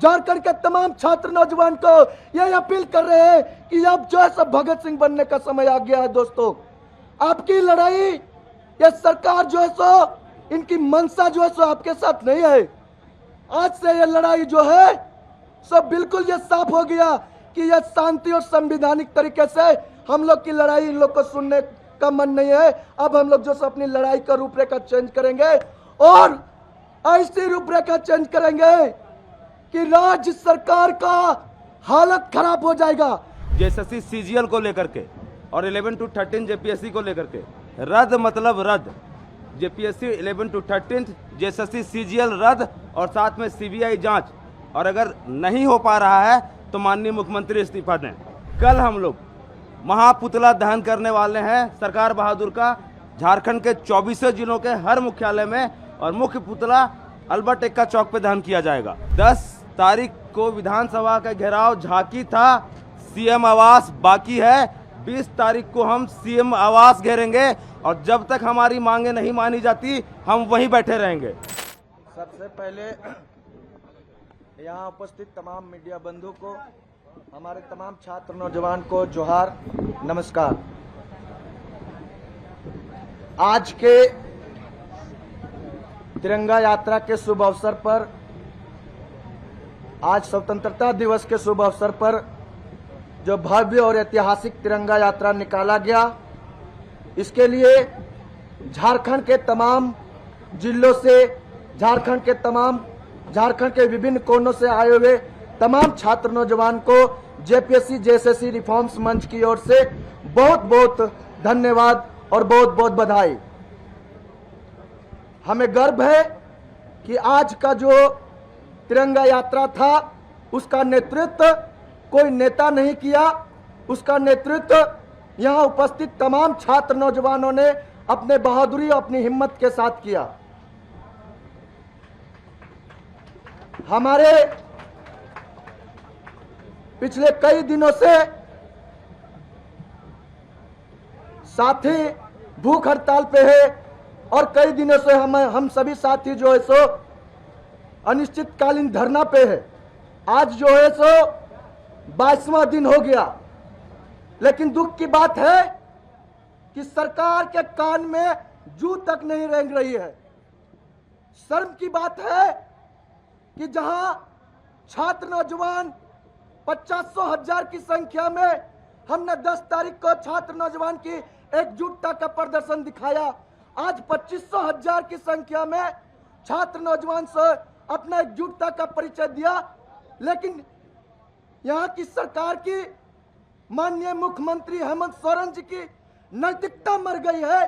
झारखंड के तमाम छात्र नौजवान को यह अपील कर रहे हैं कि अब जो है सब भगत सिंह बनने का समय आ गया है। दोस्तों, आपकी लड़ाई, ये सरकार जो है सो, इनकी मंशा जो है सो आपके साथ नहीं है। आज से ये लड़ाई जो है सब बिल्कुल ये साफ हो गया कि यह शांति और संवैधानिक तरीके से हम लोग की लड़ाई, इन लोग को सुनने का मन नहीं है। अब हम लोग जो है अपनी लड़ाई का रूपरेखा चेंज करेंगे और ऐसी रूपरेखा चेंज करेंगे कि राज्य सरकार का हालत खराब हो जाएगा। जेएसएससी सीजीएल को लेकर के और 11 to 13 जेपीएससी को लेकर के रद्द मतलब रद्द, जेपीएससी 11 to 13 जेएसएससी सीजीएल रद्द और साथ में सीबीआई जांच। और अगर नहीं हो पा रहा है तो माननीय मुख्यमंत्री इस्तीफा दें। कल हम लोग महापुतला दहन करने वाले हैं सरकार बहादुर का, झारखंड के 24 जिलों के हर मुख्यालय में, और मुख्य पुतला अल्बर्ट एक्का चौक पे दहन किया जाएगा। 10 तारीख को विधानसभा का घेराव झांकी था, सीएम आवास बाकी है। 20 तारीख को हम सीएम आवास घेरेंगे और जब तक हमारी मांगे नहीं मानी जाती हम वहीं बैठे रहेंगे। सबसे पहले यहाँ उपस्थित तमाम मीडिया बंधु को, हमारे तमाम छात्र नौजवान को जोहार, नमस्कार। आज के तिरंगा यात्रा के शुभ अवसर पर, आज स्वतंत्रता दिवस के शुभ अवसर पर जो भव्य और ऐतिहासिक तिरंगा यात्रा निकाला गया, इसके लिए झारखंड के तमाम जिलों से, झारखंड के विभिन्न कोनों से आए हुए तमाम छात्र नौजवान को जेपीएससी जेएसएससी रिफॉर्म्स मंच की ओर से बहुत बहुत धन्यवाद और बहुत बहुत बधाई। हमें गर्व है कि आज का जो तिरंगा यात्रा था उसका नेतृत्व कोई नेता नहीं किया, उसका नेतृत्व यहाँ उपस्थित तमाम छात्र नौजवानों ने अपने बहादुरी और अपनी हिम्मत के साथ किया। हमारे पिछले कई दिनों से साथी भूख हड़ताल पे है और कई दिनों से हम सभी साथी जो है सो अनिश्चितकालीन धरना पे है। आज जो है सो 22वां दिन हो गया, लेकिन दुख की बात है कि सरकार के कान में जू तक नहीं रेंग रही है। शर्म की बात है कि जहां छात्र नौजवान 50,000 की संख्या में हमने 10 तारीख को छात्र नौजवान की एकजुटता का प्रदर्शन दिखाया, आज 25,000 की संख्या में छात्र नौजवान से अपना एकजुटता का परिचय दिया। लेकिन यहाँ की सरकार की माननीय मुख्यमंत्री हेमंत सोरेन जी की नैतिकता मर गई है।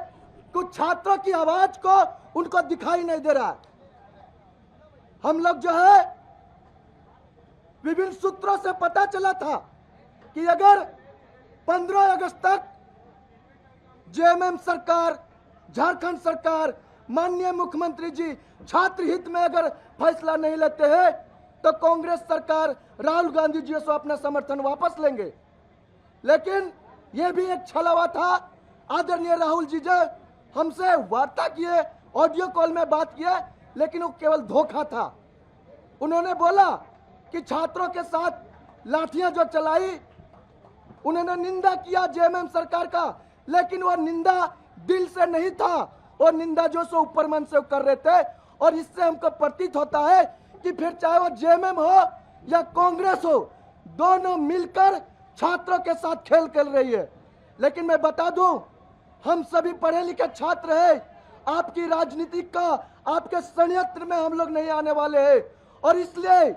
कुछ छात्रों की आवाज को उनको दिखाई नहीं दे रहा है। हम लोग जो है विभिन्न सूत्रों से पता चला था कि अगर 15 अगस्त तक जेएमएम सरकार, झारखंड सरकार, माननीय मुख्यमंत्री जी छात्र हित में अगर फैसला नहीं लेते हैं तो कांग्रेस सरकार, राहुल गांधी जी से अपना समर्थन वापस लेंगे। लेकिन यह भी एक छलावा था। आदरणीय राहुल जी जो हमसे वार्ता किए, ऑडियो कॉल में बात किए, लेकिन वो केवल धोखा था। उन्होंने बोला कि छात्रों के साथ लाठियां जो चलाई, उन्होंने निंदा किया जेएमएम सरकार का, लेकिन वह निंदा दिल से नहीं था, और निंदा जो सो ऊपर मन से कर रहे थे। और इससे हमको प्रतीत होता है कि फिर चाहे वो जेएमएम हो या कांग्रेस हो, दोनों मिलकर छात्रों के साथ खेल खेल रही है। लेकिन मैं बता दूं, हम सभी पढ़े लिखे छात्र हैं। आपकी राजनीति का, आपके षड्यंत्र में हम लोग नहीं आने वाले हैं। और इसलिए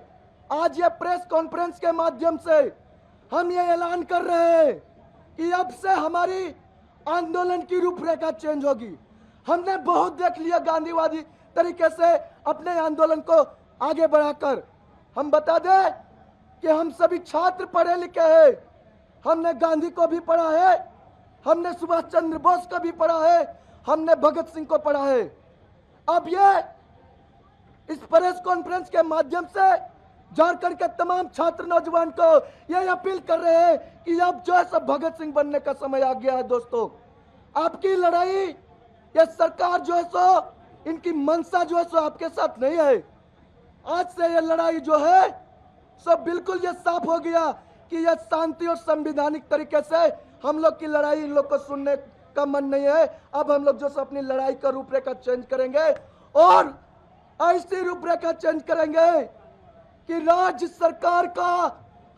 आज ये प्रेस कॉन्फ्रेंस के माध्यम से हम ये ऐलान कर रहे हैं कि अब से हमारी आंदोलन की रूपरेखा चेंज होगी। हमने बहुत देख लिया गांधीवादी तरीके से अपने आंदोलन को आगे बढ़ाकर। हम बता दें कि हम सभी छात्र पढ़े लिखे हैं। हमने गांधी को भी पढ़ा है, हमने सुभाष चंद्र बोस को भी पढ़ा है, हमने भगत सिंह को पढ़ा है। अब ये इस प्रेस कॉन्फ्रेंस के माध्यम से झारखंड के तमाम छात्र नौजवान को यह अपील कर रहे हैं कि अब जो है सब भगत सिंह बनने का समय आ गया है। दोस्तों, आपकी लड़ाई, ये सरकार जो है सो, इनकी मंशा जो है सो आपके साथ नहीं है। आज से ये लड़ाई जो है सो बिल्कुल ये साफ हो गया कि ये शांति और संवैधानिक तरीके से हम लोग की लड़ाई इन लोग को सुनने का मन नहीं है। अब हम लोग जो है अपनी लड़ाई का रूपरेखा चेंज करेंगे और ऐसी रूपरेखा चेंज करेंगे कि राज्य सरकार का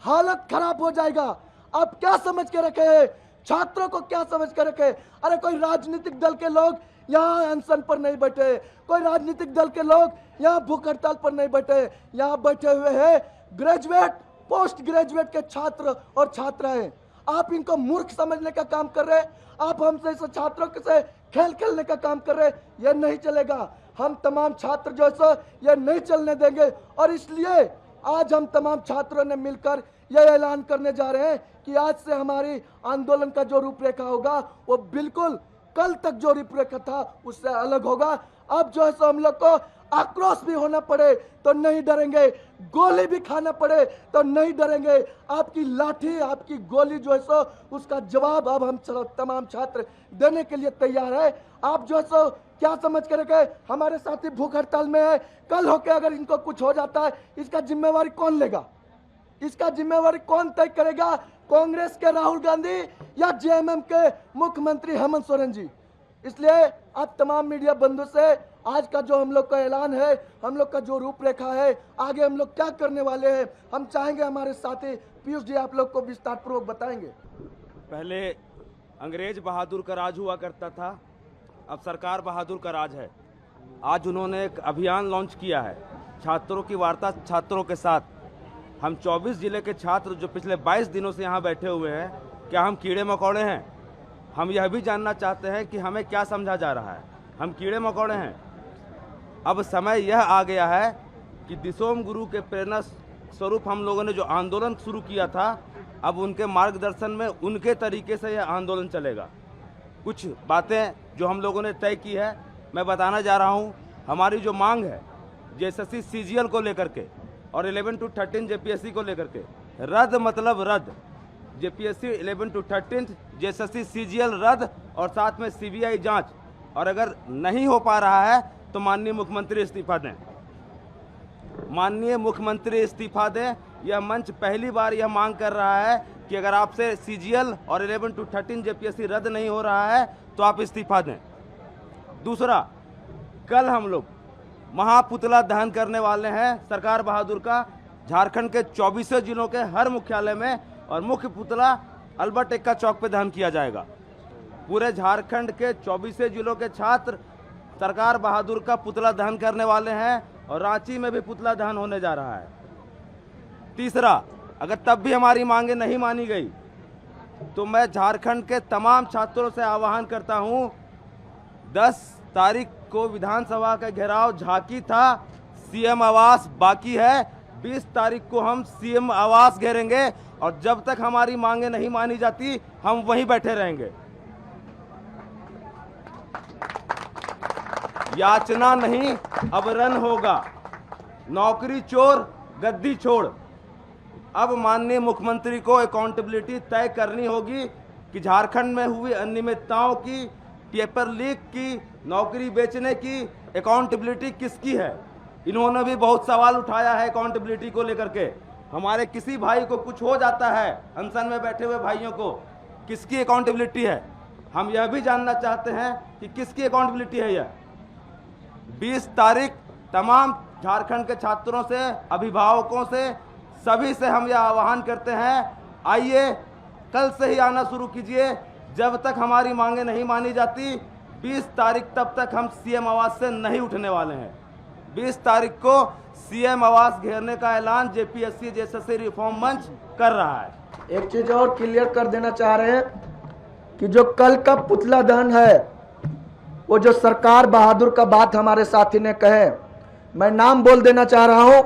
हालत खराब हो जाएगा। आप क्या समझ के रखे हैं? छात्रों को क्या समझ के रखे? अरे कोई राजनीतिक दल के लोग यहाँ अनशन पर नहीं बैठे, कोई राजनीतिक दल के लोग यहाँ भूख हड़ताल पर नहीं बैठे, यहाँ बैठे हुए हैं ग्रेजुएट, पोस्ट ग्रेजुएट के छात्र और छात्राएं। आप इनको मूर्ख समझने का काम कर रहे हैं, आप हमसे इस छात्रों से खेल खेलने का काम कर रहे हैं। यह नहीं चलेगा। हम तमाम छात्र जो है ये नहीं चलने देंगे और इसलिए आज हम तमाम छात्रों ने मिलकर यह ऐलान करने जा रहे हैं कि आज से हमारी आंदोलन का जो रूपरेखा होगा वो बिल्कुल कल तक जो रूपरेखा था उससे अलग होगा। अब जो है सो हम लोग को आक्रोश भी होना पड़े तो नहीं डरेंगे, गोली भी खाना पड़े तो नहीं डरेंगे। आपकी लाठी, आपकी गोली जो है सो उसका जवाब अब हम तमाम छात्र देने के लिए तैयार है। आप जो है सो क्या समझ कर रखे? हमारे साथी भूख हड़ताल में है, कल होके अगर इनको कुछ हो जाता है इसका जिम्मेवारी कौन लेगा? इसका जिम्मेवारी कौन तय करेगा? कांग्रेस के राहुल गांधी या जेएमएम के मुख्यमंत्री हेमंत सोरेन जी? इसलिए आप तमाम मीडिया बंधु से आज का जो हम लोग का ऐलान है, हम लोग का जो रूपरेखा है, आगे हम लोग क्या करने वाले हैं, हम चाहेंगे हमारे साथी पीयूष जी आप लोग को विस्तार पूर्वक बताएंगे। पहले अंग्रेज बहादुर का राज हुआ करता था, अब सरकार बहादुर का राज है। आज उन्होंने एक अभियान लॉन्च किया है, छात्रों की वार्ता छात्रों के साथ। हम 24 जिले के छात्र जो पिछले 22 दिनों से यहाँ बैठे हुए हैं, क्या हम कीड़े मकोड़े हैं? हम यह भी जानना चाहते हैं कि हमें क्या समझा जा रहा है, हम कीड़े मकोड़े हैं? अब समय यह आ गया है कि दिसोम गुरु के प्रेरणा स्वरूप हम लोगों ने जो आंदोलन शुरू किया था, अब उनके मार्गदर्शन में उनके तरीके से यह आंदोलन चलेगा। कुछ बातें जो हम लोगों ने तय की है मैं बताना जा रहा हूँ। हमारी जो मांग है जेएसएससी सीजीएल को लेकर के और 11 to 13 जेपीएससी को लेकर के, रद्द मतलब रद्द। जेपीएससी 11 to 13 जेएसएससी सीजीएल रद्द और साथ में सीबीआई जांच। और अगर नहीं हो पा रहा है तो माननीय मुख्यमंत्री इस्तीफा दें, माननीय मुख्यमंत्री इस्तीफा दें। यह मंच पहली बार यह मांग कर रहा है कि अगर आपसे सीजीएल और 11 to 13 जेपीएससी रद्द नहीं हो रहा है तो आप इस्तीफा दें। दूसरा, कल हम लोग महापुतला दहन करने वाले हैं सरकार बहादुर का, झारखंड के 24 जिलों के हर मुख्यालय में, और मुख्य पुतला अल्बर्ट एक्का चौक पे दहन किया जाएगा। पूरे झारखंड के 24 जिलों के छात्र सरकार बहादुर का पुतला दहन करने वाले हैं और रांची में भी पुतला दहन होने जा रहा है। तीसरा, अगर तब भी हमारी मांगे नहीं मानी गई तो मैं झारखंड के तमाम छात्रों से आह्वान करता हूं, 10 तारीख को विधानसभा का घेराव झांकी था, सीएम आवास बाकी है, 20 तारीख को हम सीएम आवास घेरेंगे और जब तक हमारी मांगे नहीं मानी जाती हम वहीं बैठे रहेंगे। याचना नहीं, अब रन होगा। नौकरी चोर, गद्दी छोड़। अब माननीय मुख्यमंत्री को अकाउंटेबिलिटी तय करनी होगी कि झारखंड में हुई अनियमितताओं की, पेपर लीक की, नौकरी बेचने की अकाउंटेबिलिटी किसकी है? इन्होंने भी बहुत सवाल उठाया है अकाउंटेबिलिटी को लेकर के। हमारे किसी भाई को कुछ हो जाता है, अनशन में बैठे हुए भाइयों को, किसकी अकाउंटेबिलिटी है? हम यह भी जानना चाहते हैं कि किसकी अकाउंटेबिलिटी है यह। 20 तारीख तमाम झारखंड के छात्रों से, अभिभावकों से, सभी से हम यह आह्वान करते हैं, आइए कल से ही आना शुरू कीजिए। जब तक हमारी मांगे नहीं मानी जाती 20 तारीख तब तक हम सीएम आवास से नहीं उठने वाले हैं। 20 तारीख को सीएम आवास घेरने का ऐलान जेपीएससी जेएसएससी रिफॉर्म मंच कर रहा है। एक चीज और क्लियर कर देना चाह रहे हैं कि जो कल का पुतला दहन है, वो जो सरकार बहादुर का बात हमारे साथी ने कहे, मैं नाम बोल देना चाह रहा हूं।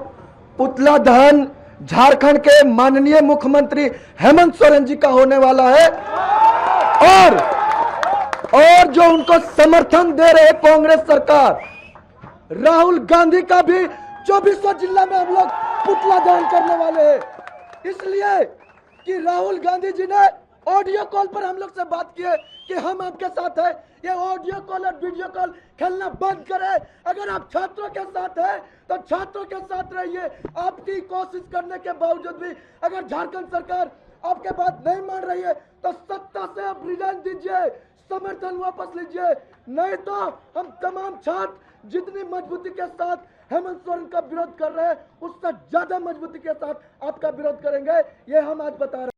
पुतला दहन झारखंड के माननीय मुख्यमंत्री हेमंत सोरेन जी का होने वाला है और जो उनको समर्थन दे रहे कांग्रेस सरकार, राहुल गांधी का भी 24 जिला में हम लोग पुतला दहन करने वाले हैं। इसलिए कि राहुल गांधी जी ने ऑडियो कॉल पर हम लोग से बात की है कि हम आपके साथ हैं, ये ऑडियो कॉल और वीडियो कॉल खेलना बंद करें। अगर आप छात्रों के साथ हैं तो छात्रों के साथ रहिए। आपकी कोशिश करने के बावजूद भी अगर झारखंड सरकार आपके बात नहीं मान रही है तो सत्ता से आप रिजाइन दीजिए, समर्थन वापस लीजिए, नहीं तो हम तमाम छात्र जितनी मजबूती के साथ हेमंत सोरेन का विरोध कर रहे हैं उससे ज्यादा मजबूती के साथ आपका विरोध करेंगे, ये हम आज बता रहे हैं।